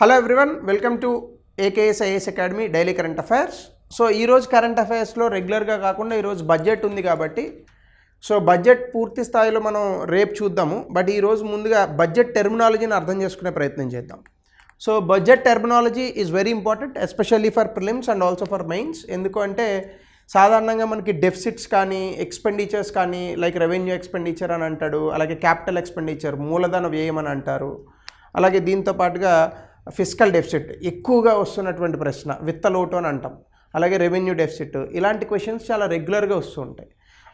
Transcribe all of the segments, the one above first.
Hello everyone, welcome to AKS IAS academy daily current affairs. So ఈరోజు current అఫైర్స్లో రెగ్యులర్గా కాకుండా ఈరోజు బడ్జెట్ ఉంది కాబట్టి బడ్జెట్ పూర్తి స్థాయిలో మనం రేపు చూద్దాము. బట్ ఈరోజు ముందుగా బడ్జెట్ టెర్మినాలజీని అర్థం చేసుకునే ప్రయత్నం చేద్దాం. So budget terminology is very important, especially for prelims and also for mains. ఎందుకంటే సాధారణంగా మనకి డెఫిసిట్స్ కానీ ఎక్స్పెండిచర్స్ కానీ లైక్ రెవెన్యూ ఎక్స్పెండిచర్ అని అంటాడు, అలాగే క్యాపిటల్ ఎక్స్పెండిచర్ మూలధన వ్యయం అని అంటారు. అలాగే దీంతో పాటుగా ఫిస్కల్ డెఫిసిట్ ఎక్కువగా వస్తున్నటువంటి ప్రశ్న, విత్తలోటు అని అంటాం. అలాగే రెవెన్యూ డెఫిసిట్, ఇలాంటి క్వశ్చన్స్ చాలా రెగ్యులర్గా వస్తూ ఉంటాయి.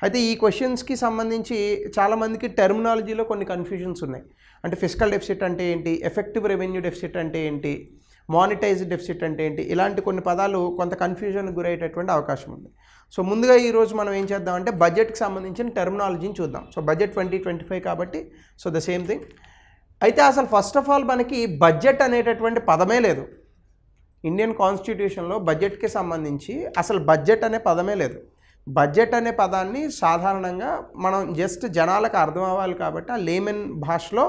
అయితే ఈ క్వశ్చన్స్కి సంబంధించి చాలామందికి టెర్మినాలజీలో కొన్ని కన్ఫ్యూజన్స్ ఉన్నాయి. అంటే ఫిస్కల్ డెఫిసిట్ అంటే ఏంటి, ఎఫెక్టివ్ రెవెన్యూ డెఫిసిట్ అంటే ఏంటి, మానిటైజ్డ్ డెఫిసిట్ అంటే ఏంటి, ఇలాంటి కొన్ని పదాలు కొంత కన్ఫ్యూజన్కి గురయ్యేటటువంటి అవకాశం ఉంది. సో ముందుగా ఈరోజు మనం ఏం చేద్దామంటే బడ్జెట్కి సంబంధించిన టెర్మినాలజీని చూద్దాం. సో బడ్జెట్ 2025 కాబట్టి ద సేమ్ థింగ్. అయితే అసలు ఫస్ట్ ఆఫ్ ఆల్ మనకి బడ్జెట్ అనేటటువంటి పదమే లేదు. ఇండియన్ కాన్స్టిట్యూషన్లో బడ్జెట్కి సంబంధించి అసలు బడ్జెట్ అనే పదమే లేదు. బడ్జెట్ అనే పదాన్ని సాధారణంగా మనం జస్ట్ జనాలకు అర్థం అవ్వాలి కాబట్టి ఆ లేమన్ భాషలో,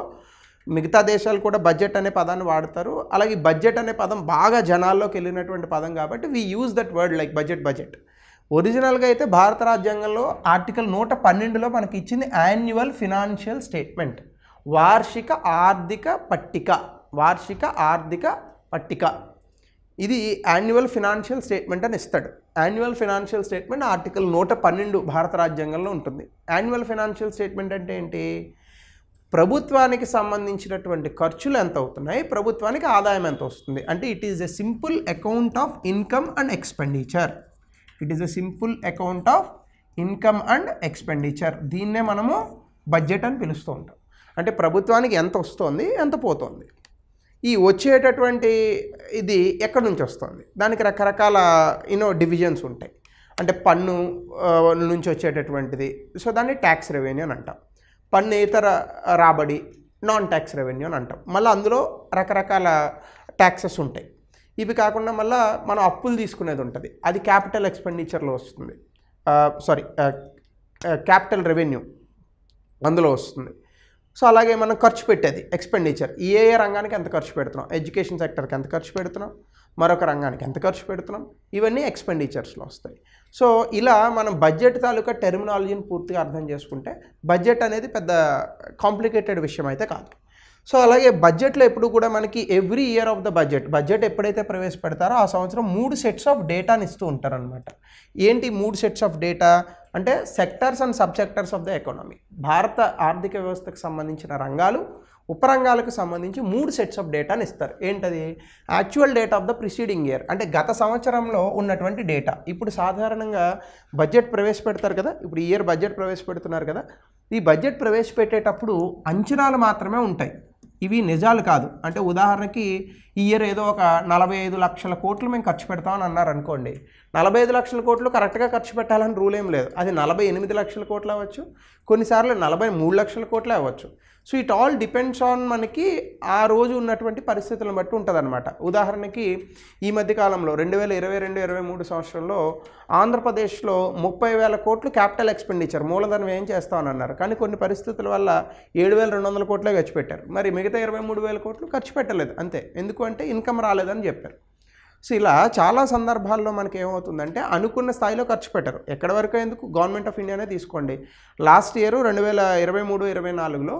మిగతా దేశాలు కూడా బడ్జెట్ అనే పదాన్ని వాడతారు. అలాగే బడ్జెట్ అనే పదం బాగా జనాల్లోకి వెళ్ళినటువంటి పదం కాబట్టి we use that word like budget. ఒరిజినల్గా అయితే భారత రాజ్యాంగంలో ఆర్టికల్ 112లో మనకి ఇచ్చింది యాన్యువల్ ఫినాన్షియల్ స్టేట్మెంట్, వార్షిక ఆర్థిక పట్టిక. ఇది యాన్యువల్ ఫినాన్షియల్ స్టేట్మెంట్ అని ఇస్తాడు. యాన్యువల్ ఫినాన్షియల్ స్టేట్మెంట్ ఆర్టికల్ 112 భారత రాజ్యాంగంలో ఉంటుంది. యాన్యువల్ ఫినాన్షియల్ స్టేట్మెంట్ అంటే ఏంటి, ప్రభుత్వానికి సంబంధించినటువంటి ఖర్చులు ఎంత అవుతున్నాయి, ప్రభుత్వానికి ఆదాయం ఎంత వస్తుంది, అంటే it is a simple account of income and expenditure. దీన్నే మనము బడ్జెట్ అని పిలుస్తూ ఉంటాం. అంటే ప్రభుత్వానికి ఎంత వస్తుంది, ఎంత పోతుంది, ఈ వచ్చేటటువంటి ఇది ఎక్కడి నుంచి వస్తుంది, దానికి రకరకాల డివిజన్స్ ఉంటాయి. అంటే పన్ను నుంచి వచ్చేటటువంటిది, సో దాన్ని ట్యాక్స్ రెవెన్యూ అని అంటాం. పన్ను ఇతర రాబడి, నాన్ ట్యాక్స్ రెవెన్యూ అని అంటాం. మళ్ళీ అందులో రకరకాల ట్యాక్సెస్ ఉంటాయి. ఇవి కాకుండా మళ్ళీ మనం అప్పులు తీసుకునేది ఉంటుంది, అది క్యాపిటల్ ఎక్స్పెండిచర్లో వస్తుంది. క్యాపిటల్ రెవెన్యూ అందులో వస్తుంది. సో అలాగే మనం ఖర్చు పెట్టేది ఎక్స్పెండిచర్, ఏ రంగానికి ఎంత ఖర్చు పెడుతున్నాం, ఎడ్యుకేషన్ సెక్టర్కి ఎంత ఖర్చు పెడుతున్నాం, మరొక రంగానికి ఎంత ఖర్చు పెడుతున్నాం, ఇవన్నీ ఎక్స్పెండిచర్స్లో వస్తాయి. సో ఇలా మనం బడ్జెట్ తాలూకా టెర్మినాలజీని పూర్తిగా అర్థం చేసుకుంటే బడ్జెట్ అనేది పెద్ద కాంప్లికేటెడ్ విషయం అయితే కాదు. సో అలాగే బడ్జెట్లో ఎప్పుడు కూడా మనకి every year of the budget ఎప్పుడైతే ప్రవేశపెడతారో ఆ సంవత్సరం 3 సెట్స్ ఆఫ్ డేటాని ఇస్తూ ఉంటారనమాట. ఏంటి 3 సెట్స్ ఆఫ్ డేటా అంటే sectors and sub sectors of the economy. భారత ఆర్థిక వ్యవస్థకు సంబంధించిన రంగాలు, ఉపరంగాలకు సంబంధించి 3 సెట్స్ ఆఫ్ డేటాని ఇస్తారు. ఏంటది, actual data of the preceding year, అంటే గత సంవత్సరంలో ఉన్నటువంటి డేటా. ఇప్పుడు సాధారణంగా బడ్జెట్ ప్రవేశపెడతారు కదా, ఇప్పుడు ఈ ఇయర్ బడ్జెట్ ప్రవేశపెడుతున్నారు కదా, ఈ బడ్జెట్ ప్రవేశపెట్టేటప్పుడు అంచనాలు మాత్రమే ఉంటాయి, ఇవి నిజాలు కాదు. అంటే ఉదాహరణకి ఈ ఇయర్ ఏదో ఒక 45 లక్షల కోట్లు మేము ఖర్చు పెడతామని అన్నారు అనుకోండి. 45 లక్షల కోట్లు కరెక్ట్గా ఖర్చు పెట్టాలని రూల్ ఏం లేదు. అది 48 లక్షల కోట్లు అవ్వచ్చు, కొన్నిసార్లు 43 లక్షల కోట్లే అవ్వచ్చు. So it all depends on మనకి ఆ రోజు ఉన్నటువంటి పరిస్థితులను బట్టి ఉంటుందన్నమాట. ఉదాహరణకి ఈ మధ్యకాలంలో 2022-23 సంవత్సరంలో ఆంధ్రప్రదేశ్లో 30,000 కోట్లు క్యాపిటల్ ఎక్స్పెండిచర్ మూలధనం ఏం చేస్తామని అన్నారు. కానీ కొన్ని పరిస్థితుల వల్ల 7,200 కోట్లే ఖర్చు పెట్టారు. మరి మిగతా 23,000 కోట్లు ఖర్చు పెట్టలేదు అంతే. ఎందుకు అంటే ఇన్కమ్ రాలేదని చెప్పారు. సో ఇలా చాలా సందర్భాల్లో మనకి ఏమవుతుందంటే అనుకున్న స్థాయిలో ఖర్చు పెట్టరు. ఎక్కడి వరకు ఎందుకు, గవర్నమెంట్ ఆఫ్ ఇండియానే తీసుకోండి. లాస్ట్ ఇయర్ 2023-24లో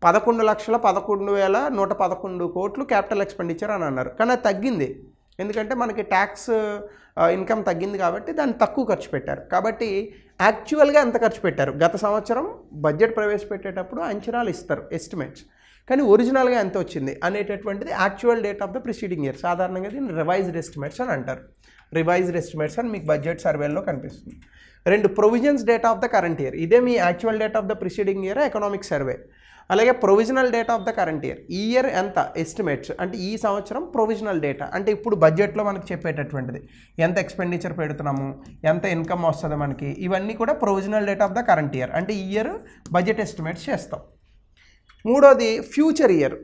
11,11,111 కోట్లు క్యాపిటల్ ఎక్స్పెండిచర్ అని అన్నారు. కానీ అది తగ్గింది, ఎందుకంటే మనకి ట్యాక్స్ ఇన్కమ్ తగ్గింది కాబట్టి దాన్ని తక్కువ ఖర్చు పెట్టారు. కాబట్టి యాక్చువల్గా ఎంత ఖర్చు పెట్టారు, గత సంవత్సరం బడ్జెట్ ప్రవేశపెట్టేటప్పుడు అంచనాలు ఇస్తారు, ఎస్టిమేట్స్, కానీ ఒరిజినల్గా ఎంత వచ్చింది అనేటటువంటిది actual date of the preceding year. సాధారణంగా దీన్ని రివైజ్డ్ ఎస్టిమేట్స్ అని అంటారు. రివైజ్డ్ ఎస్టిమేట్స్ అని మీకు బడ్జెట్ సర్వేలో కనిపిస్తుంది. 2 provisions data of the current year, ఇదే మీ actual date of the preceding year economic survey. అలాగే provisional data of the current year, ఈ ఇయర్ ఎంత ఎస్టిమేట్స్, అంటే ఈ సంవత్సరం ప్రొవిజనల్ డేటా, అంటే ఇప్పుడు బడ్జెట్లో మనకు చెప్పేటటువంటిది ఎంత ఎక్స్పెండిచర్ పెడుతున్నాము, ఎంత ఇన్కమ్ వస్తుంది మనకి, ఇవన్నీ కూడా provisional data of the current year, అంటే ఈ ఇయర్ బడ్జెట్ ఎస్టిమేట్స్ చేస్తాం. మూడోది ఫ్యూచర్ ఇయర్.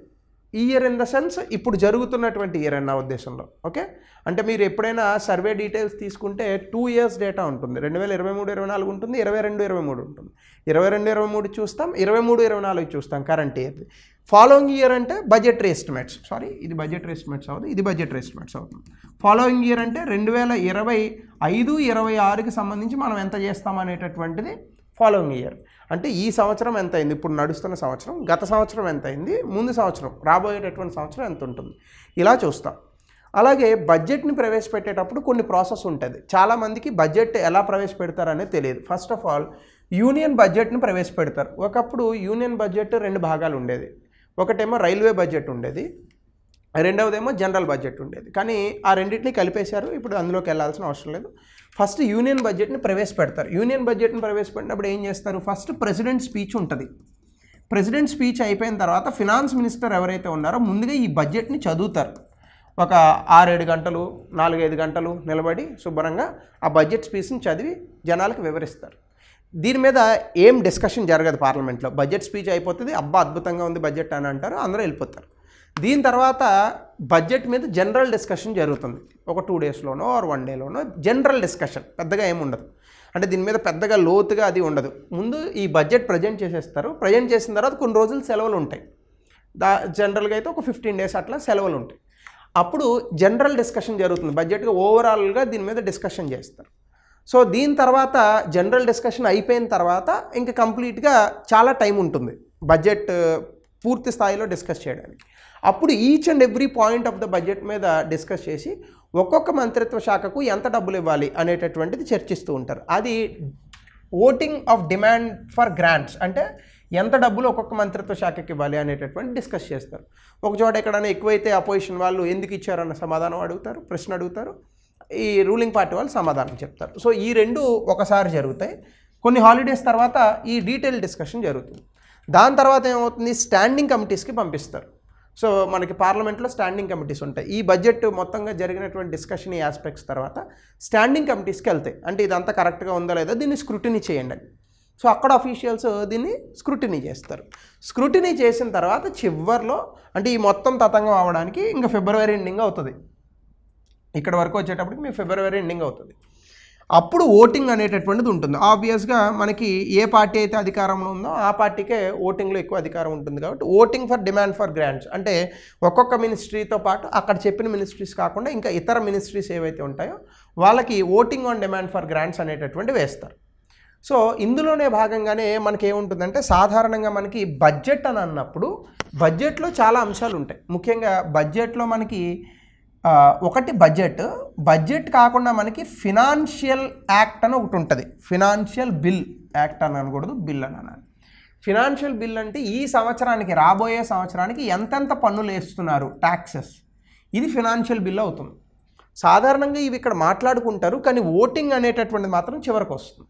ఈ ఇయర్ ఇన్ ద సెన్స్ ఇప్పుడు జరుగుతున్నటువంటి ఇయర్ అన్న ఉద్దేశంలో. ఓకే, అంటే మీరు ఎప్పుడైనా సర్వే డీటెయిల్స్ తీసుకుంటే 2 years డేటా ఉంటుంది. 2023-24 ఉంటుంది, 22-23 ఉంటుంది. 22-23 చూస్తాం, 23-24 చూస్తాం కరెంట్ ఇయర్ది. ఫాలోయింగ్ ఇయర్ అంటే బడ్జెటరీ ఎస్టిమేట్స్, సారీ ఇది బడ్జెటరీ ఎస్టిమేట్స్ అవుతుంది, ఇది బడ్జెటరీ ఎస్టిమేట్స్ అవుతుంది. ఫాలోయింగ్ ఇయర్ అంటే 2025-26కి సంబంధించి మనం ఎంత చేస్తాం అనేటటువంటిది ఫాలోయింగ్ ఇయర్. అంటే ఈ సంవత్సరం ఎంత అయింది, ఇప్పుడు నడుస్తున్న సంవత్సరం, గత సంవత్సరం ఎంత అయింది, ముందు సంవత్సరం, రాబోయేటటువంటి సంవత్సరం ఎంత ఉంటుంది, ఇలా చూస్తాం. అలాగే బడ్జెట్ని ప్రవేశపెట్టేటప్పుడు కొన్ని ప్రాసెస్ ఉంటుంది. చాలామందికి బడ్జెట్ ఎలా ప్రవేశపెడతారనేది తెలియదు. ఫస్ట్ ఆఫ్ ఆల్ యూనియన్ బడ్జెట్ని ప్రవేశపెడతారు. ఒకప్పుడు యూనియన్ బడ్జెట్ 2 భాగాలు ఉండేది. ఒకటేమో రైల్వే బడ్జెట్ ఉండేది, రెండవదేమో జనరల్ బడ్జెట్ ఉండేది. కానీ ఆ రెండింటిని కలిపేశారు, ఇప్పుడు అందులోకి వెళ్ళాల్సిన అవసరం లేదు. ఫస్ట్ యూనియన్ బడ్జెట్ని ప్రవేశపెడతారు. యూనియన్ బడ్జెట్ని ప్రవేశపెట్టినప్పుడు ఏం చేస్తారు, ఫస్ట్ ప్రెసిడెంట్ స్పీచ్ ఉంటుంది. ప్రెసిడెంట్ స్పీచ్ అయిపోయిన తర్వాత ఫినాన్స్ మినిస్టర్ ఎవరైతే ఉన్నారో ముందుగా ఈ బడ్జెట్ని చదువుతారు. ఒక 6-7 గంటలు 4-5 గంటలు నిలబడి శుభ్రంగా ఆ బడ్జెట్ స్పీచ్ని చదివి జనాలకు వివరిస్తారు. దీని మీద ఏం డిస్కషన్ జరగదు పార్లమెంట్లో. బడ్జెట్ స్పీచ్ అయిపోతుంది, అబ్బా అద్భుతంగా ఉంది బడ్జెట్ అని అంటారు, అందరూ వెళ్ళిపోతారు. దీని తర్వాత బడ్జెట్ మీద జనరల్ డిస్కషన్ జరుగుతుంది. ఒక 2 daysలోనో ఆర్ 1 dayలోనో జనరల్ డిస్కషన్, పెద్దగా ఏముండదు. అంటే దీని మీద పెద్దగా లోతుగా అది ఉండదు. ముందు ఈ బడ్జెట్ ప్రజెంట్ చేసేస్తారు. ప్రజెంట్ చేసిన తర్వాత కొన్ని రోజులు సెలవులు ఉంటాయి. జనరల్గా అయితే ఒక 15 days అట్లా సెలవులు ఉంటాయి. అప్పుడు జనరల్ డిస్కషన్ జరుగుతుంది. బడ్జెట్గా ఓవరాల్గా దీని మీద డిస్కషన్ చేస్తారు. సో దీని తర్వాత జనరల్ డిస్కషన్ అయిపోయిన తర్వాత ఇంకా కంప్లీట్గా చాలా టైం ఉంటుంది బడ్జెట్ పూర్తి స్థాయిలో డిస్కస్ చేయడానికి. అప్పుడు each and every point of the budget మీద డిస్కస్ చేసి ఒక్కొక్క మంత్రిత్వ శాఖకు ఎంత డబ్బులు ఇవ్వాలి అనేటటువంటిది చర్చిస్తూ ఉంటారు. అది voting of demand for grants, అంటే ఎంత డబ్బులు ఒక్కొక్క మంత్రిత్వ శాఖకి ఇవ్వాలి అనేటటువంటి డిస్కస్ చేస్తారు. ఒక చోట ఎక్కడైనా ఎక్కువైతే అపోజిషన్ వాళ్ళు ఎందుకు ఇచ్చారన్న సమాధానం అడుగుతారు, ప్రశ్న అడుగుతారు. ఈ రూలింగ్ పార్టీ వాళ్ళు సమాధానం చెప్తారు. సో ఈ రెండు ఒకసారి జరుగుతాయి. కొన్ని హాలిడేస్ తర్వాత ఈ డీటెయిల్ డిస్కషన్ జరుగుతుంది. దాని తర్వాత ఏమవుతుంది, స్టాండింగ్ కమిటీస్కి పంపిస్తారు. సో మనకి పార్లమెంట్లో స్టాండింగ్ కమిటీస్ ఉంటాయి. ఈ బడ్జెట్ మొత్తంగా జరిగినటువంటి డిస్కషన్ ఈ ఆస్పెక్ట్స్ తర్వాత స్టాండింగ్ కమిటీస్కి వెళ్తాయి. అంటే ఇదంతా కరెక్ట్గా ఉందో లేదో దీన్ని స్క్రూటినీ చేయండి అని. సో అక్కడ అఫీషియల్స్ దీన్ని స్క్రూటినీ చేస్తారు. స్క్రూటినీ చేసిన తర్వాత చివర్లో, అంటే ఈ మొత్తం తతంగం అవ్వడానికి ఇంకా ఫిబ్రవరి ఎండింగ్ అవుతుంది. ఇక్కడ వరకు వచ్చేటప్పటికి మీ ఫిబ్రవరి ఎండింగ్ అవుతుంది. అప్పుడు ఓటింగ్ అనేటటువంటిది ఉంటుంది. ఆబ్వియస్గా మనకి ఏ పార్టీ అయితే అధికారంలో ఉందో ఆ పార్టీకే ఓటింగ్లో ఎక్కువ అధికారం ఉంటుంది. కాబట్టి voting for demand for grants, అంటే ఒక్కొక్క మినిస్ట్రీతో పాటు అక్కడ చెప్పిన మినిస్ట్రీస్ కాకుండా ఇంకా ఇతర మినిస్ట్రీస్ ఏవైతే ఉంటాయో వాళ్ళకి voting on demand for grants అనేటటువంటి వేస్తారు. సో ఇందులోనే భాగంగానే మనకి ఏముంటుందంటే, సాధారణంగా మనకి బడ్జెట్ అని అన్నప్పుడు బడ్జెట్లో చాలా అంశాలు ఉంటాయి. ముఖ్యంగా బడ్జెట్లో మనకి ఒకటి బడ్జెట్ కాకుండా మనకి ఫినాన్షియల్ యాక్ట్ అని ఒకటి ఉంటుంది. ఫినాన్షియల్ బిల్, యాక్ట్ అని అనకూడదు, బిల్ అని అనాలి. ఫినాన్షియల్ బిల్ అంటే ఈ సంవత్సరానికి, రాబోయే సంవత్సరానికి ఎంతెంత పన్నులు వేస్తున్నారు, ట్యాక్సెస్, ఇది ఫినాన్షియల్ బిల్ అవుతుంది. సాధారణంగా ఇవి ఇక్కడ మాట్లాడుకుంటారు, కానీ ఓటింగ్ అనేటటువంటిది మాత్రం చివరికి వస్తుంది.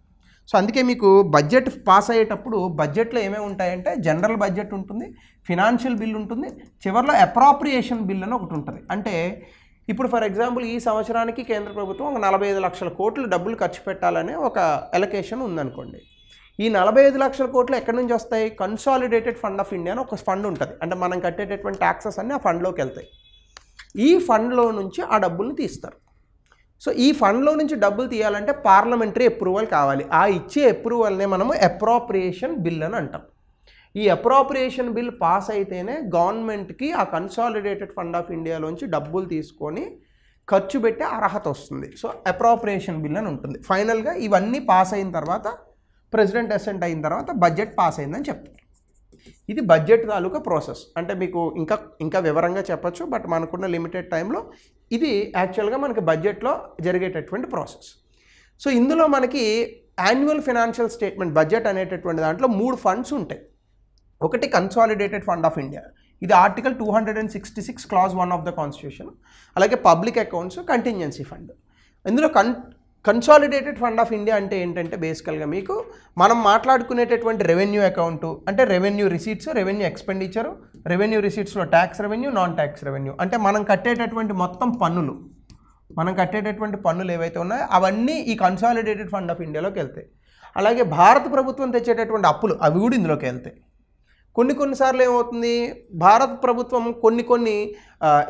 సో అందుకే మీకు బడ్జెట్ పాస్ అయ్యేటప్పుడు బడ్జెట్లో ఏమేమి ఉంటాయంటే, జనరల్ బడ్జెట్ ఉంటుంది, ఫినాన్షియల్ బిల్ ఉంటుంది, చివరిలో అప్రాప్రియేషన్ బిల్ అని ఒకటి ఉంటుంది. అంటే ఇప్పుడు ఫర్ ఎగ్జాంపుల్ ఈ సంవత్సరానికి కేంద్ర ప్రభుత్వం ఒక 45 లక్షల కోట్లు డబ్బులు ఖర్చు పెట్టాలనే ఒక ఎలకేషన్ ఉందనుకోండి. ఈ 45 లక్షల కోట్లు ఎక్కడి నుంచి వస్తాయి, కన్సాలిడేటెడ్ ఫండ్ ఆఫ్ ఇండియా అని ఒక ఫండ్ ఉంటుంది. అంటే మనం కట్టేటటువంటి ట్యాక్సెస్ అన్నీ ఆ ఫండ్లోకి వెళ్తాయి. ఈ ఫండ్లో నుంచి ఆ డబ్బుల్ని తీస్తారు. సో ఈ ఫండ్లో నుంచి డబ్బులు తీయాలంటే పార్లమెంటరీ అప్రూవల్ కావాలి. ఆ ఇచ్చే అప్రూవల్నే మనము అప్రాప్రియేషన్ బిల్ అని అంటాం. ఈ అప్రాప్రియేషన్ బిల్ పాస్ అయితేనే గవర్నమెంట్కి ఆ కన్సాలిడేటెడ్ ఫండ్ ఆఫ్ ఇండియాలోంచి డబ్బులు తీసుకొని ఖర్చు పెట్టే అర్హత వస్తుంది. సో అప్రాప్రియేషన్ బిల్ అని ఉంటుంది. ఫైనల్గా ఇవన్నీ పాస్ అయిన తర్వాత, ప్రెసిడెంట్ అసెంట్ అయిన తర్వాత బడ్జెట్ పాస్ అయిందని చెప్తారు. ఇది బడ్జెట్ తాలూకా ప్రాసెస్. అంటే మీకు ఇంకా వివరంగా చెప్పచ్చు, బట్ మనకున్న లిమిటెడ్ టైంలో ఇది యాక్చువల్గా మనకి బడ్జెట్లో జరిగేటటువంటి ప్రాసెస్. సో ఇందులో మనకి యాన్యువల్ ఫినాన్షియల్ స్టేట్మెంట్, బడ్జెట్ అనేటటువంటి దాంట్లో 3 ఫండ్స్ ఉంటాయి. ఒకటి కన్సాలిడేటెడ్ ఫండ్ ఆఫ్ ఇండియా, ఇది article 266 clause 1 of the constitution. అలాగే పబ్లిక్ అకౌంట్స్, కంటింజెన్సీ ఫండ్. ఇందులో కన్సాలిడేటెడ్ ఫండ్ ఆఫ్ ఇండియా అంటే ఏంటంటే, బేసికల్గా మీకు మనం మాట్లాడుకునేటటువంటి రెవెన్యూ అకౌంటు, అంటే revenue receipts, revenue expenditure, revenue రిసీట్స్లో tax revenue, non tax revenue, అంటే మనం కట్టేటటువంటి మొత్తం పన్నులు, ఏవైతే ఉన్నాయో అవన్నీ ఈ కన్సాలిడేటెడ్ ఫండ్ ఆఫ్ ఇండియాలోకి వెళ్తాయి. అలాగే భారత ప్రభుత్వం తెచ్చేటటువంటి అప్పులు, అవి కూడా ఇందులోకి వెళ్తాయి. కొన్నిసార్లు ఏమవుతుంది, భారత ప్రభుత్వం కొన్ని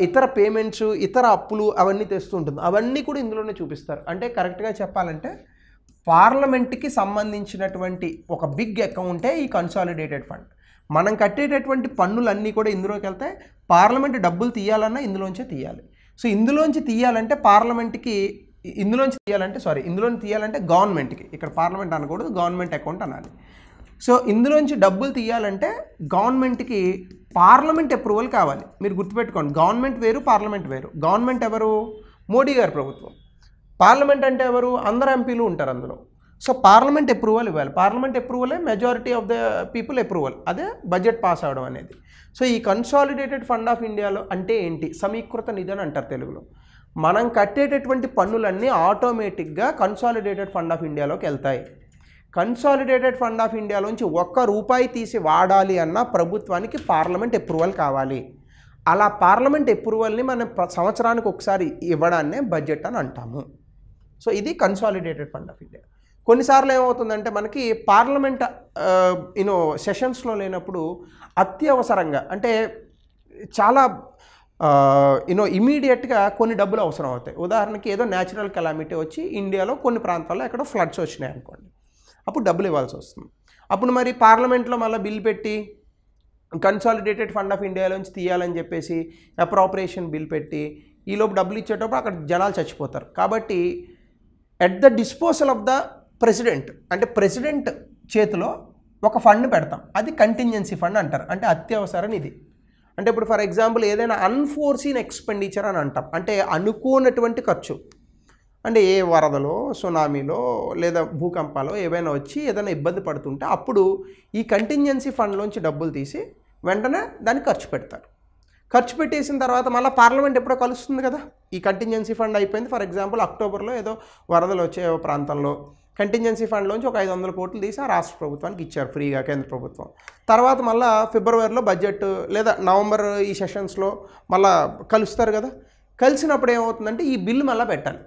ఇతర పేమెంట్స్, ఇతర అప్పులు అవన్నీ తెస్తూ ఉంటుంది. అవన్నీ కూడా ఇందులోనే చూపిస్తారు. అంటే కరెక్ట్గా చెప్పాలంటే పార్లమెంట్కి సంబంధించినటువంటి ఒక బిగ్ అకౌంటే ఈ కన్సాలిడేటెడ్ ఫండ్. మనం కట్టేటటువంటి పన్నులన్నీ కూడా ఇందులోకి వెళ్తాయి. పార్లమెంట్ డబ్బులు తీయాలన్నా ఇందులోంచే తీయాలి. సో ఇందులోంచి తీయాలంటే పార్లమెంట్కి, ఇందులోంచి తీయాలంటే గవర్నమెంట్కి, ఇక్కడ పార్లమెంట్ అనకూడదు, గవర్నమెంట్ అకౌంట్ అనాలి. సో ఇందులోంచి డబ్బులు తీయాలంటే గవర్నమెంట్కి పార్లమెంట్ అప్రూవల్ కావాలి. మీరు గుర్తుపెట్టుకోండి, గవర్నమెంట్ వేరు, పార్లమెంట్ వేరు. గవర్నమెంట్ ఎవరు? మోడీ గారి ప్రభుత్వం. పార్లమెంట్ అంటే ఎవరు? అందరు ఎంపీలు ఉంటారు అందులో. సో పార్లమెంట్ అప్రూవల్ ఇవ్వాలి. పార్లమెంట్ అప్రూవలే majority of the people approval, అదే బడ్జెట్ పాస్ అవడం అనేది. సో ఈ కన్సాలిడేటెడ్ ఫండ్ ఆఫ్ ఇండియాలో అంటే ఏంటి? సమీకృత నిధి అని అంటారు తెలుగులో. మనం కట్టేటటువంటి పన్నులన్నీ ఆటోమేటిక్గా కన్సాలిడేటెడ్ ఫండ్ ఆఫ్ ఇండియాలోకి వెళ్తాయి. కన్సాలిడేటెడ్ ఫండ్ ఆఫ్ ఇండియాలోంచి ₹1 తీసి వాడాలి అన్న ప్రభుత్వానికి పార్లమెంట్ అప్రూవల్ కావాలి. అలా పార్లమెంట్ అప్రూవల్ని మనం సంవత్సరానికి ఒకసారి ఇవ్వడాన్నే బడ్జెట్ అని అంటాము. సో ఇది కన్సాలిడేటెడ్ ఫండ్ ఆఫ్ ఇండియా. కొన్నిసార్లు ఏమవుతుందంటే మనకి పార్లమెంట్ సెషన్స్లో లేనప్పుడు అత్యవసరంగా, అంటే చాలా ఇమీడియట్గా కొన్ని డబ్బులు అవసరం అవుతాయి. ఉదాహరణకి ఏదో న్యాచురల్ కెలామిటీ వచ్చి ఇండియాలో కొన్ని ప్రాంతాల్లో ఎక్కడో ఫ్లడ్స్ వచ్చినాయి అనుకోండి, అప్పుడు డబ్బులు ఇవ్వాల్సి వస్తుంది. అప్పుడు మరి పార్లమెంట్లో మళ్ళీ బిల్ పెట్టి కన్సాలిడేటెడ్ ఫండ్ ఆఫ్ ఇండియాలోంచి తీయాలని చెప్పేసి అప్రాపరియేషన్ బిల్ పెట్టి ఈలోపు డబ్బులు ఇచ్చేటప్పుడు అక్కడ జనాలు చచ్చిపోతారు. కాబట్టి at the disposal of the president, అంటే ప్రెసిడెంట్ చేతిలో ఒక ఫండ్ పెడతాం. అది కంటింజెన్సీ ఫండ్ అంటారు, అంటే అత్యవసర నిధి. అంటే ఇప్పుడు ఫర్ ఎగ్జాంపుల్ ఏదైనా అన్ఫోర్సీన్ ఎక్స్పెండిచర్ అని అంటాం, అంటే అనుకోనటువంటి ఖర్చు. అంటే ఏ వరదలో, సునామీలో లేదా భూకంపాలో ఏవైనా వచ్చి ఏదైనా ఇబ్బంది పడుతుంటే అప్పుడు ఈ కంటింజెన్సీ ఫండ్లోంచి డబ్బులు తీసి వెంటనే దాన్ని ఖర్చు పెడతారు. ఖర్చు పెట్టేసిన తర్వాత మళ్ళీ పార్లమెంట్ ఎప్పుడో కలుస్తుంది కదా. ఈ కంటింజెన్సీ ఫండ్ అయిపోయింది. ఫర్ ఎగ్జాంపుల్ అక్టోబర్లో ఏదో వరదలు వచ్చే ప్రాంతంలో కంటింజెన్సీ ఫండ్లోంచి ఒక 500 కోట్లు తీసి ఆ రాష్ట్ర ప్రభుత్వానికి ఇచ్చారు ఫ్రీగా, కేంద్ర ప్రభుత్వం. తర్వాత మళ్ళీ ఫిబ్రవరిలో బడ్జెట్ లేదా నవంబర్ ఈ సెషన్స్లో మళ్ళీ కలుస్తారు కదా. కలిసినప్పుడు ఏమవుతుందంటే ఈ బిల్లు మళ్ళీ పెట్టాలి.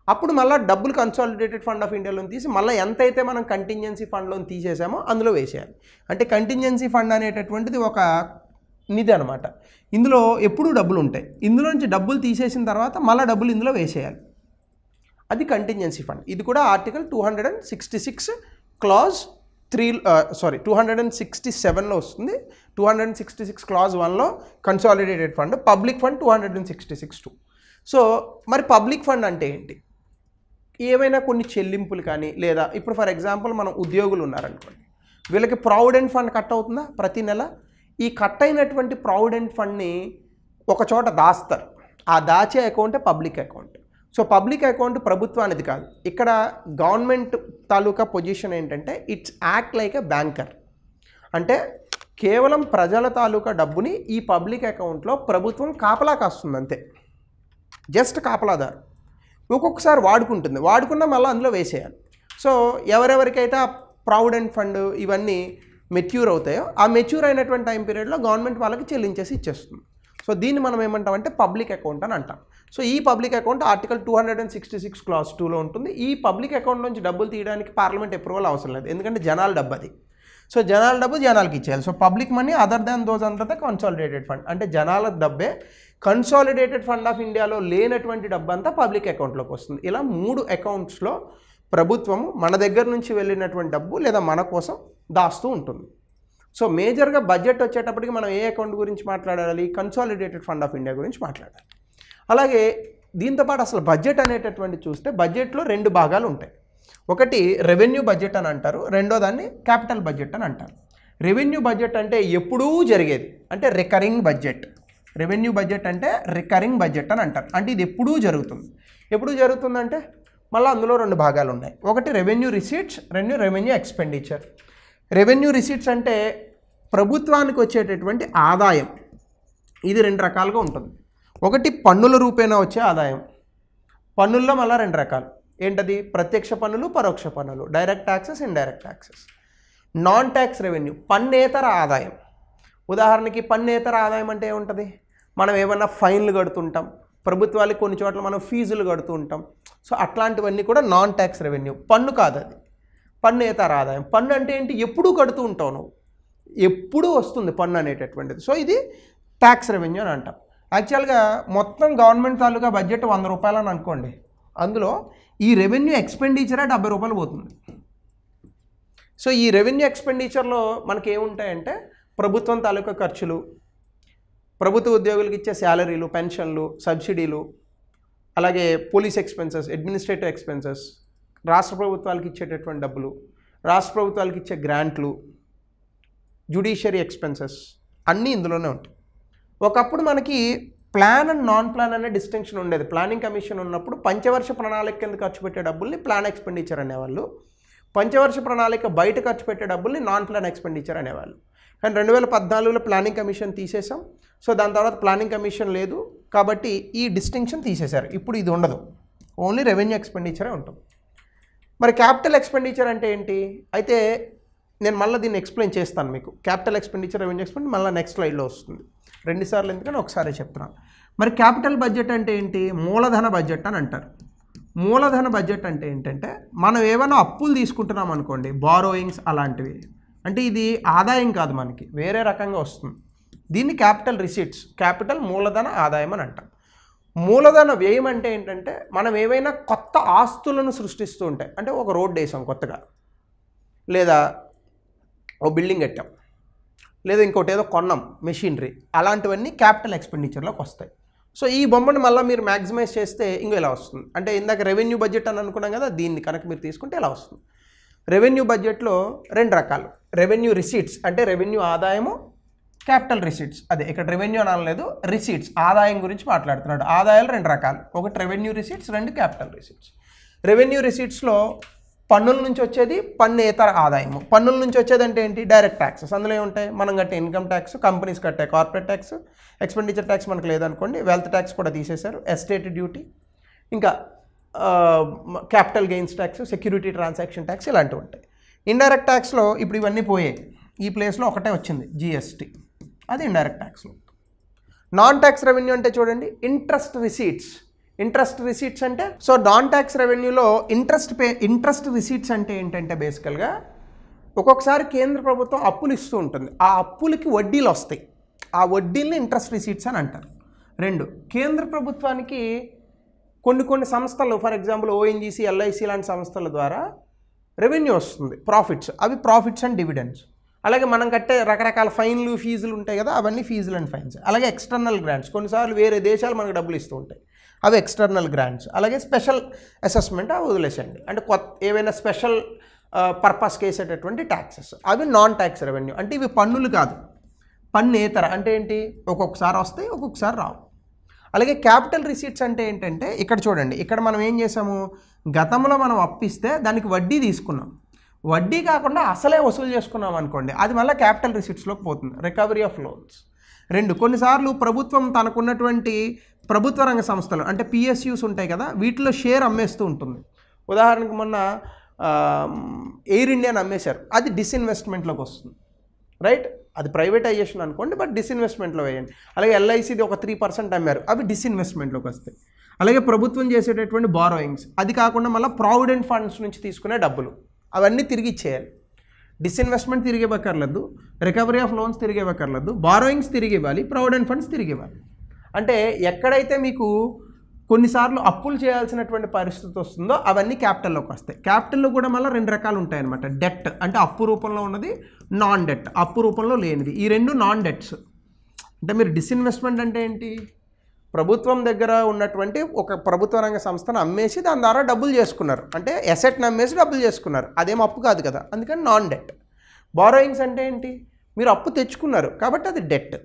అప్పుడు మళ్ళీ డబ్బులు కన్సాలిడేటెడ్ ఫండ్ ఆఫ్ ఇండియాలో తీసి మళ్ళీ ఎంతైతే మనం కంటింజెన్సీ ఫండ్లో తీసేసామో అందులో వేసేయాలి. అంటే కంటింజెన్సీ ఫండ్ అనేటటువంటిది ఒక నిధి అనమాట. ఇందులో ఎప్పుడూ డబ్బులు ఉంటాయి. ఇందులోంచి డబ్బులు తీసేసిన తర్వాత మళ్ళీ డబ్బులు ఇందులో వేసేయాలి. అది కంటింజెన్సీ ఫండ్. ఇది కూడా ఆర్టికల్ 266 క్లాజ్ 267లో వస్తుంది. 266 క్లాజ్ 1లో consolidated fund, public fund 266(2). So మరి పబ్లిక్ ఫండ్ అంటే ఏంటి? ఏమైనా కొన్ని చెల్లింపులు కానీ, లేదా ఇప్పుడు ఫర్ ఎగ్జాంపుల్ మనం ఉద్యోగులు ఉన్నారనుకోండి, వీళ్ళకి ప్రావిడెంట్ ఫండ్ కట్ అవుతుందా ప్రతి నెల? ఈ కట్ అయినటువంటి ప్రావిడెంట్ ఫండ్ని ఒక చోట దాస్తారు. ఆ దాచే అకౌంటే public account. So public account ప్రభుత్వానిది కాదు. ఇక్కడ గవర్నమెంట్ తాలూకా పొజిషన్ ఏంటంటే it's act like a banker. అంటే కేవలం ప్రజల తాలూకా డబ్బుని ఈ పబ్లిక్ అకౌంట్లో ప్రభుత్వం కాపలా కాస్తుంది అంతే, జస్ట్ కాపలాదారు. ఒక్కొక్కసారి వాడుకుంటుంది, వాడుకున్నా మళ్ళీ అందులో వేసేయాలి. సో ఎవరెవరికైతే ఆ ప్రావిడెంట్ ఫండ్ ఇవన్నీ మెచ్యూర్ అవుతాయో ఆ మెచ్యూర్ అయినటువంటి టైం పీరియడ్లో గవర్నమెంట్ వాళ్ళకి చెల్లించేసి ఇచ్చేస్తుంది. సో దీన్ని మనం ఏమంటామంటే పబ్లిక్ అకౌంట్ అని అంటాం. సో ఈ పబ్లిక్ అకౌంట్ ఆర్టికల్ 266 క్లాజ్ 2లో ఉంటుంది. ఈ పబ్లిక్ అకౌంట్ నుంచి డబ్బులు తీయడానికి పార్లమెంట్ అప్రూవల్ అవసరం లేదు, ఎందుకంటే జనాల డబ్బు అది. సో జనాల డబ్బు జనాలకి ఇచ్చేయాలి. So public money other than those under the consolidated fund, అంటే జనాల డబ్బే కన్సాలిడేటెడ్ ఫండ్ ఆఫ్ ఇండియాలో లేనటువంటి డబ్బు అంతా పబ్లిక్ అకౌంట్లోకి వస్తుంది. ఇలా 3 అకౌంట్స్లో ప్రభుత్వము మన దగ్గర నుంచి వెళ్ళినటువంటి డబ్బు లేదా మన కోసం దాస్తూ ఉంటుంది. సో మేజర్గా బడ్జెట్ వచ్చేటప్పటికి మనం ఏ అకౌంట్ గురించి మాట్లాడాలి? కన్సాలిడేటెడ్ ఫండ్ ఆఫ్ ఇండియా గురించి మాట్లాడాలి. అలాగే దీంతోపాటు అసలు బడ్జెట్ అనేటటువంటి చూస్తే బడ్జెట్లో 2 భాగాలు ఉంటాయి. ఒకటి రెవెన్యూ బడ్జెట్ అని అంటారు, రెండో దాన్ని క్యాపిటల్ బడ్జెట్ అని అంటారు. రెవెన్యూ బడ్జెట్ అంటే ఎప్పుడూ జరిగేది, అంటే రికరింగ్ బడ్జెట్. రెవెన్యూ బడ్జెట్ అంటే రికరింగ్ బడ్జెట్ అని అంటారు, అంటే ఇది ఎప్పుడూ జరుగుతుంది. ఎప్పుడు జరుగుతుందంటే మళ్ళీ అందులో 2 భాగాలు ఉన్నాయి. ఒకటి రెవెన్యూ రిసీట్స్, రెండు రెవెన్యూ ఎక్స్పెండిచర్. రెవెన్యూ రిసీట్స్ అంటే ప్రభుత్వానికి వచ్చేటటువంటి ఆదాయం. ఇది 2 రకాలుగా ఉంటుంది. ఒకటి పన్నుల రూపేణా వచ్చే ఆదాయం. పన్నుల్లో మళ్ళీ 2 రకాలు. ఏంటది? ప్రత్యక్ష పన్నులు, పరోక్ష పన్నులు, direct taxes, indirect taxes. Non tax revenue, పన్నేతర ఆదాయం. ఉదాహరణకి పన్నేతర ఆదాయం అంటే ఏముంటుంది? మనం ఏమన్నా ఫైన్లు కడుతుంటాం, ప్రభుత్వాలకు కొన్ని చోట్ల మనం ఫీజులు కడుతూ ఉంటాం. సో అట్లాంటివన్నీ కూడా నాన్ ట్యాక్స్ రెవెన్యూ, పన్ను కాదు అది, పన్నేతర ఆదాయం. పన్ను అంటే ఏంటి? ఎప్పుడూ కడుతూ ఉంటావు నువ్వు, ఎప్పుడూ వస్తుంది పన్ను అనేటటువంటిది. సో ఇది ట్యాక్స్ రెవెన్యూ అని అంటాం. యాక్చువల్గా మొత్తం గవర్నమెంట్ తాలూకా బడ్జెట్ 100 రూపాయలు అని అనుకోండి, అందులో ఈ రెవెన్యూ ఎక్స్పెండిచరే 70 రూపాయలు పోతుంది. సో ఈ రెవెన్యూ ఎక్స్పెండిచర్లో మనకి ఏముంటాయంటే ప్రభుత్వం తాలూకా ఖర్చులు, ప్రభుత్వ ఉద్యోగులకు ఇచ్చే శాలరీలు, పెన్షన్లు, సబ్సిడీలు, అలాగే పోలీస్ ఎక్స్పెన్సెస్, అడ్మినిస్ట్రేటివ్ ఎక్స్పెన్సెస్, రాష్ట్ర ప్రభుత్వాలకు ఇచ్చేటటువంటి డబ్బులు, రాష్ట్ర ప్రభుత్వాలకు ఇచ్చే గ్రాంట్లు, జ్యుడిషియరీ ఎక్స్పెన్సెస్ అన్నీ ఇందులోనే ఉంటాయి. ఒకప్పుడు మనకి ప్లాన్ అండ్ నాన్ ప్లాన్ అనే డిస్టింక్షన్ ఉండేది. ప్లానింగ్ కమిషన్ ఉన్నప్పుడు పంచవర్ష ప్రణాళిక కింద ఖర్చు పెట్టే డబ్బుల్ని ప్లాన్ ఎక్స్పెండిచర్ అనేవాళ్ళు, పంచవర్ష ప్రణాళిక బయట ఖర్చు పెట్టే డబ్బుల్ని నాన్ ప్లాన్ ఎక్స్పెండిచర్ అనేవాళ్ళు. కానీ 2014లో ప్లానింగ్ కమిషన్ తీసేసాం. సో దాని తర్వాత ప్లానింగ్ కమిషన్ లేదు కాబట్టి ఈ డిస్టింక్షన్ తీసేశారు. ఇప్పుడు ఇది ఉండదు, ఓన్లీ రెవెన్యూ ఎక్స్పెండిచరే ఉంటుంది. మరి క్యాపిటల్ ఎక్స్పెండిచర్ అంటే ఏంటి? అయితే నేను మళ్ళీ దీన్ని ఎక్స్ప్లెయిన్ చేస్తాను మీకు. క్యాపిటల్ ఎక్స్పెండిచర్, రెవెన్యూ ఎక్స్పెండిచర్ మళ్ళీ నెక్స్ట్ స్లైడ్లో వస్తుంది. 2 సార్లు ఎందుకని ఒకసారి చెప్తున్నాను. మరి క్యాపిటల్ బడ్జెట్ అంటే ఏంటి? మూలధన బడ్జెట్ అని అంటారు. మూలధన బడ్జెట్ అంటే ఏంటంటే మనం ఏమైనా అప్పులు తీసుకుంటున్నాం అనుకోండి, బారోయింగ్స్ అలాంటివి, అంటే ఇది ఆదాయం కాదు, మనకి వేరే రకంగా వస్తుంది. దీన్ని క్యాపిటల్ రిసీట్స్, క్యాపిటల్ మూలధన ఆదాయం అని అంటాం. మూలధన వ్యయం అంటే ఏంటంటే మనం ఏవైనా కొత్త ఆస్తులను సృష్టిస్తూ ఉంటాయి. అంటే ఒక రోడ్డు వేసాం కొత్తగా, లేదా ఓ బిల్డింగ్ కట్టాం, లేదా ఇంకోటి ఏదో కొన్నాం మెషినరీ, అలాంటివన్నీ క్యాపిటల్ ఎక్స్పెండిచర్లోకి వస్తాయి. సో ఈ బొమ్మను మళ్ళీ మీరు మ్యాక్సిమైజ్ చేస్తే ఇంకో ఇలా వస్తుంది. అంటే ఇందాక రెవెన్యూ బడ్జెట్ అని అనుకున్నాం కదా, దీన్ని కనుక మీరు తీసుకుంటే ఇలా వస్తుంది. రెవెన్యూ బడ్జెట్లో 2 రకాలు. రెవెన్యూ రిసీట్స్ అంటే రెవెన్యూ ఆదాయము, క్యాపిటల్ రిసీట్స్. అదే ఇక్కడ రెవెన్యూ అనలేదు, రిసీట్స్ ఆదాయం గురించి మాట్లాడుతున్నాడు. ఆదాయాలు 2 రకాలు, ఒకటి revenue receipts, 2 capital receipts. Revenue రిసీట్స్లో పన్నుల నుంచి వచ్చేది పన్నేతర ఆదాయము. పన్నుల నుంచి వచ్చేది అంటే ఏంటి? Direct taxes. అందులో ఏముంటాయి? మనం కట్టే ఇన్కమ్ ట్యాక్స్, కంపెనీస్ కట్టే కార్పొరేట్ ట్యాక్స్, ఎక్స్పెండిచర్ ట్యాక్స్ మనకు లేదనుకోండి, వెల్త్ ట్యాక్స్ కూడా తీసేశారు, ఎస్టేట్ డ్యూటీ, ఇంకా capital gains tax, security transaction tax ఇలాంటివి ఉంటాయి. ఇండైరెక్ట్ ట్యాక్స్లో ఇప్పుడు ఇవన్నీ పోయాయి, ఈ ప్లేస్లో ఒకటే వచ్చింది జిఎస్టీ, అది ఇండైరెక్ట్ ట్యాక్స్లో. నాన్ ట్యాక్స్ రెవెన్యూ అంటే చూడండి, ఇంట్రెస్ట్ రిసీట్స్. ఇంట్రెస్ట్ రిసీట్స్ అంటే, సో నాన్ ట్యాక్స్ రెవెన్యూలో ఇంట్రెస్ట్ రిసీట్స్ అంటే ఏంటంటే బేసికల్గా ఒక్కొక్కసారి కేంద్ర ప్రభుత్వం అప్పులు ఇస్తూ ఉంటుంది, ఆ అప్పులకి వడ్డీలు వస్తాయి, ఆ వడ్డీల్ని ఇంట్రెస్ట్ రిసీట్స్ అని అంటారు. 2, కేంద్ర ప్రభుత్వానికి కొన్ని సంస్థలు, ఫర్ ఎగ్జాంపుల్ ఓఎన్జీసీ, ఎల్ఐసి లాంటి సంస్థల ద్వారా రెవెన్యూ వస్తుంది, ప్రాఫిట్స్, అవి ప్రాఫిట్స్ అండ్ డివిడెండ్స్. అలాగే మనం కట్టే రకరకాల ఫైన్లు, ఫీజులు ఉంటాయి కదా, అవన్నీ ఫీజులు అండ్ ఫైన్స్. అలాగే ఎక్స్టర్నల్ గ్రాంట్స్, కొన్నిసార్లు వేరే దేశాలు మనకు డబ్బులు ఇస్తూ ఉంటాయి, అవి ఎక్స్టర్నల్ గ్రాంట్స్. అలాగే స్పెషల్ అసెస్మెంట్, అవి వదిలేసేయండి, అంటే ఏవైనా స్పెషల్ పర్పస్కి వేసేటటువంటి ట్యాక్సెస్, అవి నాన్ ట్యాక్స్ రెవెన్యూ. అంటే ఇవి పన్నులు కాదు, పన్నేతర. అంటే ఏంటి? ఒక్కొక్కసారి వస్తాయి, ఒక్కొక్కసారి రావు. అలాగే క్యాపిటల్ రిసీట్స్ అంటే ఏంటంటే ఇక్కడ చూడండి, ఇక్కడ మనం ఏం చేసాము, గతంలో మనం అప్పిస్తే దానికి వడ్డీ తీసుకున్నాం, వడ్డీ కాకుండా అసలే వసూలు చేసుకున్నాం అనుకోండి, అది మళ్ళీ క్యాపిటల్ రిసీట్స్లోకి పోతుంది, రికవరీ ఆఫ్ లోన్స్. 2, కొన్నిసార్లు ప్రభుత్వం తనకున్నటువంటి ప్రభుత్వ రంగ సంస్థలు అంటే పిఎస్యూస్ ఉంటాయి కదా, వీటిలో షేర్ అమ్మేస్తూ ఉంటుంది. ఉదాహరణకు మొన్న ఎయిర్ ఇండియాని అమ్మేశారు, అది డిస్ఇన్వెస్ట్మెంట్లోకి వస్తుంది, రైట్? అది ప్రైవేటైజేషన్ అనుకోండి, బట్ డిస్ఇన్వెస్ట్మెంట్లో వేయండి. అలాగే ఎల్ఐసిది ఒక 3% అమ్మారు, అవి డిస్ఇన్వెస్ట్మెంట్లోకి వస్తాయి. అలాగే ప్రభుత్వం చేసేటటువంటి బారోయింగ్స్, అది కాకుండా మళ్ళీ ప్రావిడెంట్ ఫండ్స్ నుంచి తీసుకునే డబ్బులు, అవన్నీ తిరిగి ఇచ్చేయాలి. డిస్ఇన్వెస్ట్మెంట్ తిరిగి ఇవ్వక్కర్లేదు, రికవరీ ఆఫ్ లోన్స్ తిరిగి ఇవ్వక్కర్లేదు, బారోయింగ్స్ తిరిగి ఇవ్వాలి, ప్రావిడెంట్ ఫండ్స్ తిరిగి ఇవ్వాలి. అంటే ఎక్కడైతే మీకు కొన్నిసార్లు అప్పులు చేయాల్సినటువంటి పరిస్థితి వస్తుందో అవన్నీ క్యాపిటల్లోకి వస్తాయి. క్యాపిటల్లో కూడా మళ్ళీ 2 రకాలు ఉంటాయన్నమాట. డెట్ అంటే అప్పు రూపంలో ఉన్నది, నాన్ డెట్ అప్పు రూపంలో లేనిది. ఈ 2 నాన్ డెట్స్. అంటే మీరు డిస్ఇన్వెస్ట్మెంట్ అంటే ఏంటి? ప్రభుత్వం దగ్గర ఉన్నటువంటి ఒక ప్రభుత్వ రంగ సంస్థను అమ్మేసి దాని ద్వారా డబ్బులు చేసుకున్నారు, అంటే అసెట్ని అమ్మేసి డబ్బులు చేసుకున్నారు, అదేం అప్పు కాదు కదా, అందుకని నాన్ డెట్. బారోయింగ్స్ అంటే ఏంటి? మీరు అప్పు తెచ్చుకున్నారు కాబట్టి అది డెట్.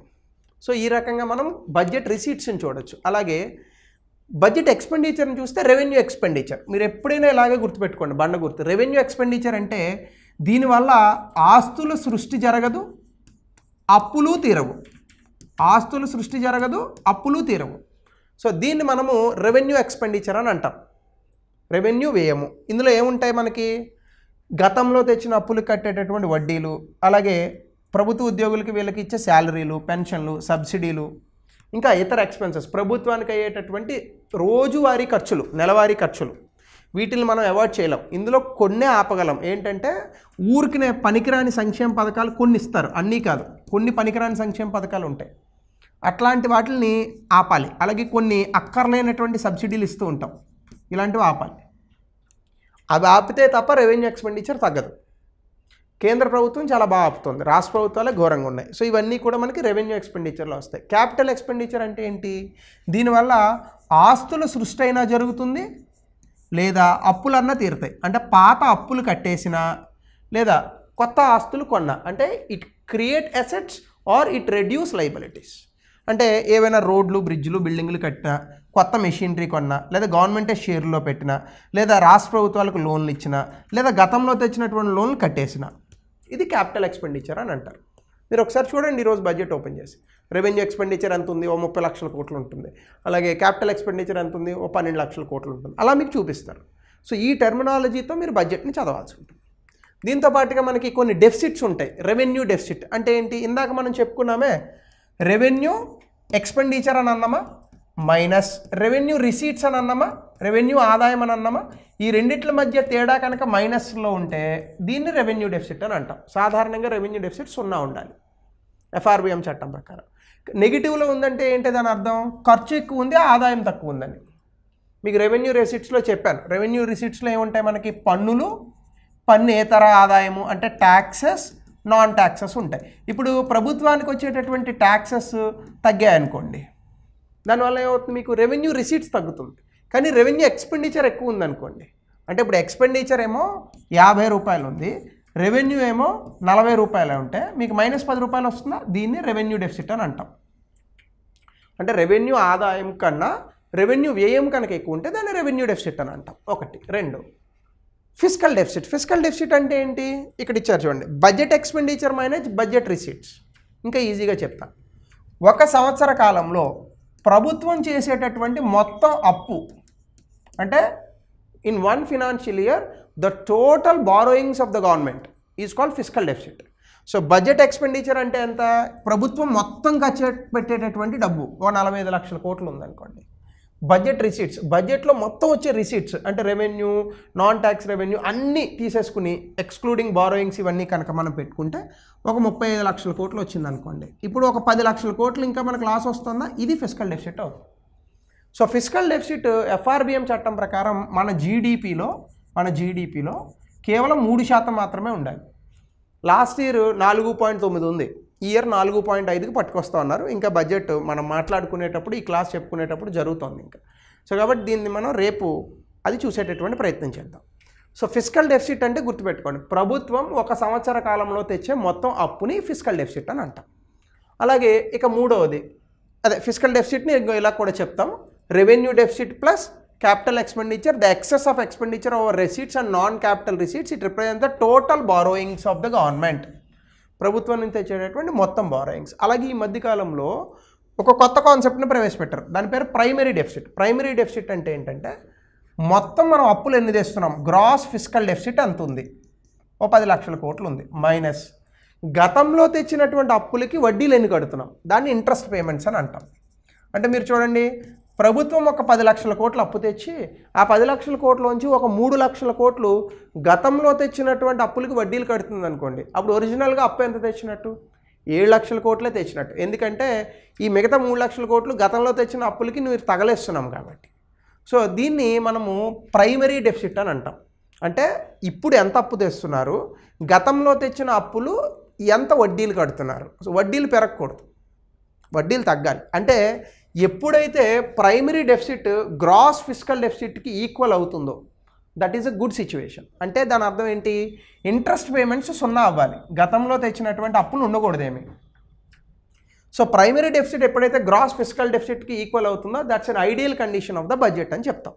సో ఈ రకంగా మనం బడ్జెట్ రిసీట్స్ని చూడొచ్చు. అలాగే బడ్జెట్ ఎక్స్పెండిచర్ని చూస్తే రెవెన్యూ ఎక్స్పెండిచర్, మీరు ఎప్పుడైనా ఇలాగే గుర్తుపెట్టుకోండి, బండ గుర్తు. రెవెన్యూ ఎక్స్పెండిచర్ అంటే దీనివల్ల ఆస్తుల సృష్టి జరగదు, అప్పులు తీరవు. ఆస్తుల సృష్టి జరగదు, అప్పులు తీరవు. సో దీన్ని మనము రెవెన్యూ ఎక్స్పెండిచర్ అని అంటాం, రెవెన్యూ వ్యయము. ఇందులో ఏముంటాయి మనకి? గతంలో తెచ్చిన అప్పులు కట్టేటటువంటి వడ్డీలు, అలాగే ప్రభుత్వ ఉద్యోగులకి వీళ్ళకి ఇచ్చే శాలరీలు, పెన్షన్లు, సబ్సిడీలు, ఇంకా ఇతర ఎక్స్పెన్సెస్, ప్రభుత్వానికి అయ్యేటటువంటి రోజువారీ ఖర్చులు, నెలవారీ ఖర్చులు, వీటిని మనం అవాయిడ్ చేయలేం. ఇందులో కొన్నే ఆపగలం. ఏంటంటే ఊరికినే పనికిరాని సంక్షేమ పథకాలు కొన్ని ఇస్తారు, అన్నీ కాదు, కొన్ని పనికిరాని సంక్షేమ పథకాలు ఉంటాయి, అట్లాంటి వాటిని ఆపాలి. అలాగే కొన్ని అక్కర్లేనటువంటి సబ్సిడీలు ఇస్తూ ఉంటాం, ఇలాంటివి ఆపాలి. అవి ఆపితే తప్ప రెవెన్యూ ఎక్స్పెండిచర్ తగ్గదు. కేంద్ర ప్రభుత్వం చాలా బాగా ఆపుతుంది, రాష్ట్ర ప్రభుత్వాలే ఘోరంగా ఉన్నాయి. సో ఇవన్నీ కూడా మనకి రెవెన్యూ ఎక్స్పెండిచర్లో వస్తాయి. క్యాపిటల్ ఎక్స్పెండిచర్ అంటే ఏంటి? దీనివల్ల ఆస్తుల సృష్టి అయినా జరుగుతుంది, లేదా అప్పులన్నా తీరుతాయి. అంటే పాత అప్పులు కట్టేసినా లేదా కొత్త ఆస్తులు కొన్నా, అంటే it create assets or it reduce liabilities. అంటే ఏవైనా రోడ్లు, బ్రిడ్జ్లు, బిల్డింగ్లు కట్టినా, కొత్త మెషినరీ కొన్నా, లేదా గవర్నమెంటే షేర్లో పెట్టినా, లేదా రాష్ట్ర ప్రభుత్వాలకు లోన్లు ఇచ్చినా, లేదా గతంలో తెచ్చినటువంటి లోన్లు కట్టేసినా, ఇది క్యాపిటల్ ఎక్స్పెండిచర్ అని అంటారు. మీరు ఒకసారి చూడండి, ఈరోజు బడ్జెట్ ఓపెన్ చేసి రెవెన్యూ ఎక్స్పెండిచర్ ఎంత ఉంది, ఓ 30 లక్షల కోట్లు ఉంటుంది. అలాగే క్యాపిటల్ ఎక్స్పెండిచర్ ఎంత ఉంది, ఓ 12 లక్షల కోట్లు ఉంటుంది. అలా మీకు చూపిస్తారు. సో ఈ టెర్మినాలజీతో మీరు బడ్జెట్ని చదవాల్సి ఉంటుంది. దీంతో పాటుగా మనకి కొన్ని డెఫిసిట్స్ ఉంటాయి. రెవెన్యూ డెఫిసిట్ అంటే ఏంటి? ఇందాక మనం చెప్పుకున్నామే, రెవెన్యూ ఎక్స్పెండిచర్ అని అన్నామా, మైనస్ రెవెన్యూ రిసీట్స్ అని అన్నామా, రెవెన్యూ ఆదాయం అని అన్నామా. ఈ రెండిట్ల మధ్య తేడా కనుక మైనస్లో ఉంటే దీన్ని రెవెన్యూ డెఫిసిట్ అని అంటాం. సాధారణంగా రెవెన్యూ డెఫిసిట్ 0 ఉండాలి FRBM చట్టం ప్రకారం. నెగిటివ్లో ఉందంటే ఏంటి దాని అర్థం? ఖర్చు ఎక్కువ ఉంది, ఆదాయం తక్కువ ఉందని. మీకు రెవెన్యూ రిసీట్స్లో చెప్పాను. రెవెన్యూ రిసీట్స్లో ఏముంటాయి మనకి? పన్నులు, పన్నేతర ఆదాయము అంటే ట్యాక్సెస్, నాన్ ట్యాక్సెస్ ఉంటాయి. ఇప్పుడు ప్రభుత్వానికి వచ్చేటటువంటి ట్యాక్సెస్ తగ్గాయనుకోండి, దానివల్ల ఏమవుతుంది? మీకు రెవెన్యూ రిసీట్స్ తగ్గుతుంది. కానీ రెవెన్యూ ఎక్స్పెండిచర్ ఎక్కువ ఉందనుకోండి, అంటే ఇప్పుడు ఎక్స్పెండిచర్ ఏమో 50 రూపాయలు ఉంది, రెవెన్యూ ఏమో 40 రూపాయలు ఉంటే మీకు -10 వస్తుందా? దీన్ని రెవెన్యూ డెఫిసిట్ అని అంటాం. అంటే రెవెన్యూ ఆదాయం కన్నా రెవెన్యూ వ్యయం కనుక ఎక్కువ ఉంటే దాన్ని రెవెన్యూ డెఫిసిట్ అని అంటాం. ఒకటి. రెండు, ఫిస్కల్ డెఫిసిట్. ఫిస్కల్ డెఫిసిట్ అంటే ఏంటి? ఇక్కడ ఇచ్చారు చూడండి, budget expenditure minus budget receipts. ఇంకా ఈజీగా చెప్తాను. ఒక సంవత్సర కాలంలో ప్రభుత్వం చేసేటటువంటి మొత్తం అప్పు, అంటే in 1 financial year the total borrowings of the government is called fiscal deficit. So budget expenditure అంటే ఎంత? ప్రభుత్వం మొత్తం ఖర్చు పెట్టేటటువంటి డబ్బు ఓ 45 లక్షల కోట్లు ఉందనుకోండి. బడ్జెట్ రిసీట్స్, బడ్జెట్లో మొత్తం వచ్చే రిసీట్స్ అంటే రెవెన్యూ, నాన్ ట్యాక్స్ రెవెన్యూ అన్నీ తీసేసుకుని ఎక్స్క్లూడింగ్ బారోయింగ్స్ ఇవన్నీ కనుక మనం పెట్టుకుంటే ఒక 35 లక్షల కోట్లు వచ్చింది అనుకోండి. ఇప్పుడు ఒక 10 లక్షల కోట్లు ఇంకా మనకు లాస్ వస్తుందా? ఇది ఫిస్కల్ డెఫిసిట్ అవుతుంది. సో ఫిస్కల్ డెఫిసిట్ FRBM చట్టం ప్రకారం మన జీడిపిలో కేవలం 3% మాత్రమే ఉండాలి. లాస్ట్ ఇయర్ 4.9 ఉంది, ఈ ఇయర్ 4.5కి పట్టుకొస్తా ఉన్నారు. ఇంకా బడ్జెట్ మనం మాట్లాడుకునేటప్పుడు, ఈ క్లాస్ చెప్పుకునేటప్పుడు జరుగుతుంది ఇంకా. సో కాబట్టి దీన్ని మనం రేపు అది చూసేటటువంటి ప్రయత్నం చేద్దాం. సో ఫిస్కల్ డెఫిసిట్ అంటే గుర్తుపెట్టుకోండి, ప్రభుత్వం ఒక సంవత్సర కాలంలో తెచ్చే మొత్తం అప్పుని ఫిస్కల్ డెఫిసిట్ అని అంటాం. అలాగే ఇక మూడవది, అదే ఫిస్కల్ డెఫిసిట్ని ఇలా కూడా చెప్తాం, revenue deficit plus capital expenditure, the excess of expenditure over receipts and non-capital receipts, it represents the total borrowings of the government. ప్రభుత్వం నుంచి తెచ్చేటటువంటి మొత్తం బారోయింగ్స్. అలాగే ఈ మధ్యకాలంలో ఒక కొత్త కాన్సెప్ట్ని ప్రవేశపెట్టారు, దాని పేరు ప్రైమరీ డెఫిసిట్. ప్రైమరీ డెఫిసిట్ అంటే ఏంటంటే మొత్తం మనం అప్పులు ఎన్ని తెస్తున్నాం, గ్రాస్ ఫిస్కల్ డెఫిసిట్ ఎంత ఉంది, ఓ 10 లక్షల కోట్లు ఉంది, మైనస్ గతంలో తెచ్చినటువంటి అప్పులకి వడ్డీలు ఎన్ని కడుతున్నాం, దాన్ని ఇంట్రెస్ట్ పేమెంట్స్ అని అంటాం. అంటే మీరు చూడండి, ప్రభుత్వం ఒక 10 లక్షల కోట్లు అప్పు తెచ్చి ఆ 10 లక్షల కోట్లోంచి ఒక 3 లక్షల కోట్లు గతంలో తెచ్చినటువంటి అప్పులకి వడ్డీలు కడుతుంది అనుకోండి, అప్పుడు ఒరిజినల్గా అప్పు ఎంత తెచ్చినట్టు? 7 లక్షల కోట్లే తెచ్చినట్టు. ఎందుకంటే ఈ మిగతా 3 లక్షల కోట్లు గతంలో తెచ్చిన అప్పులకి మీరు తగలేస్తున్నాం కాబట్టి. సో దీన్ని మనము ప్రైమరీ డెఫిసిట్ అని అంటాం. అంటే ఇప్పుడు ఎంత అప్పు తెస్తున్నారు, గతంలో తెచ్చిన అప్పులు ఎంత వడ్డీలు కడుతున్నారు. సో వడ్డీలు పెరగకూడదు, వడ్డీలు తగ్గాలి. అంటే ఎప్పుడైతే ప్రైమరీ డెఫిసిట్ గ్రాస్ ఫిస్కల్ డెఫిసిట్కి ఈక్వల్ అవుతుందో that is a good situation. అంటే దాని అర్థం ఏంటి, ఇంట్రెస్ట్ పేమెంట్స్ 0 అవ్వాలి, గతంలో తెచ్చినటువంటి అప్పులు ఉండకూడదేమి. సో ప్రైమరీ డెఫిసిట్ ఎప్పుడైతే గ్రాస్ ఫిస్కల్ డెఫిసిట్కి ఈక్వల్ అవుతుందో that's an ideal condition of the budget అని చెప్తాం.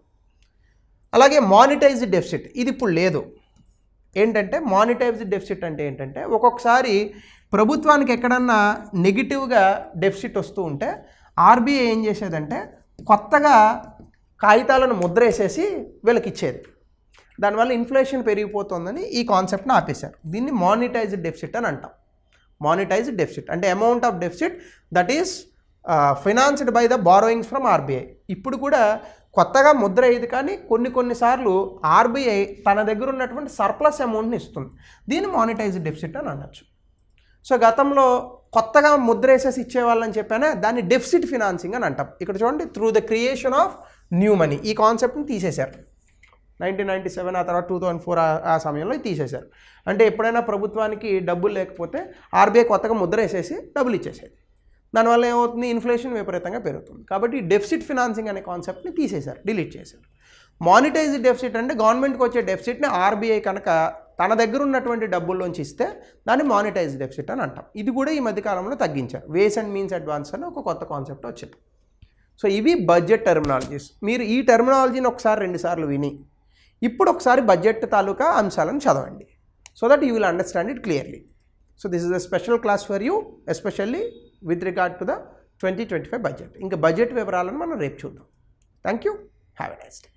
అలాగే మానిటైజ్డ్ డెఫిసిట్, ఇది ఇప్పుడు లేదు. ఏంటంటే మానిటైజ్డ్ డెఫిసిట్ అంటే ఏంటంటే ఒక్కొక్కసారి ప్రభుత్వానికి ఎక్కడన్నా నెగిటివ్గా డెఫిసిట్ వస్తూ ఉంటే ఆర్బీఐ ఏం చేసేదంటే కొత్తగా కాగితాలను ముద్రేసేసి వీళ్ళకి ఇచ్చేది. దానివల్ల ఇన్ఫ్లేషన్ పెరిగిపోతుందని ఈ కాన్సెప్ట్ని ఆపేశారు. దీన్ని మానిటైజ్డ్ డెఫిసిట్ అని అంటాం. మానిటైజ్డ్ డెఫిసిట్ అంటే amount of deficit that is financed by the borrowings from RBI. ఇప్పుడు కూడా కొత్తగా ముద్ర అయ్యేది, కానీ కొన్నిసార్లు ఆర్బీఐ తన దగ్గర ఉన్నటువంటి సర్ప్లస్ అమౌంట్ని ఇస్తుంది. దీన్ని మానిటైజ్డ్ డెఫిసిట్ అని అనొచ్చు. సో గతంలో కొత్తగా ముద్ర వేసేసి ఇచ్చేవాళ్ళని చెప్పానే, దాన్ని డెఫిసిట్ ఫినాన్సింగ్ అని అంటాం. ఇక్కడ చూడండి, through the creation of new money ఈ కాన్సెప్ట్ని తీసేశారు. 1997 ఆ తర్వాత 2004 ఆ సమయంలో తీసేశారు. అంటే ఎప్పుడైనా ప్రభుత్వానికి డబ్బులు లేకపోతే ఆర్బీఐ కొత్తగా ముద్ర వేసేసి డబ్బులు ఇచ్చేసేది. దానివల్ల ఏమవుతుంది, ఇన్ఫ్లేషన్ విపరీతంగా పెరుగుతుంది. కాబట్టి డెఫిసిట్ ఫినాన్సింగ్ అనే కాన్సెప్ట్ని తీసేశారు, డిలీట్ చేశారు. మానిటైజ్డ్ డెఫిసిట్ అంటే గవర్నమెంట్కి వచ్చే డెఫిసిట్ని ఆర్బీఐ కనుక తన దగ్గర ఉన్నటువంటి డబ్బుల్లోంచి ఇస్తే దాన్ని మానిటైజ్డ్ డెఫిసిట్ అని అంటాం. ఇది కూడా ఈ మధ్యకాలంలో తగ్గించారు. వేస్ అండ్ మీన్స్ అడ్వాన్స్ అని ఒక కొత్త కాన్సెప్ట్ వచ్చింది. సో ఇవి బడ్జెట్ టెర్మినాలజీస్. మీరు ఈ టెర్మినాలజీని ఒకసారి 2 సార్లు విని ఇప్పుడు ఒకసారి బడ్జెట్ తాలూకా అంశాలను చదవండి, so that you will understand it clearly. So this is a special class for you, especially with regard to the 2025 budget. ఇంకా బడ్జెట్ వివరాలను మనం రేపు చూద్దాం. Thank you, have a nice day.